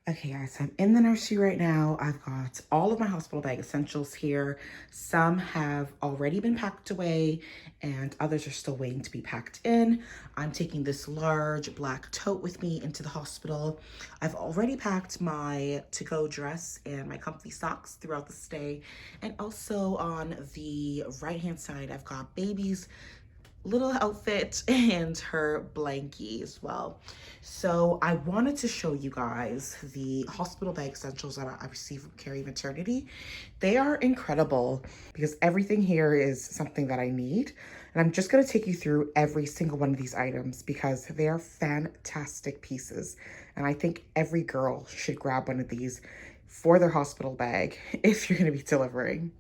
Okay, guys, so I'm in the nursery right now. I've got all of my hospital bag essentials here. Some have already been packed away and others are still waiting to be packed in. I'm taking this large black tote with me into the hospital. I've already packed my to-go dress and my comfy socks throughout the stay. And also on the right-hand side, I've got baby's little outfit and her blankie as well. So I wanted to show you guys the hospital bag essentials that I received from Carry Maternity. They are incredible because everything here is something that I need. And I'm just going to take you through every single one of these items because they are fantastic pieces. And I think every girl should grab one of these for their hospital bag if you're going to be delivering.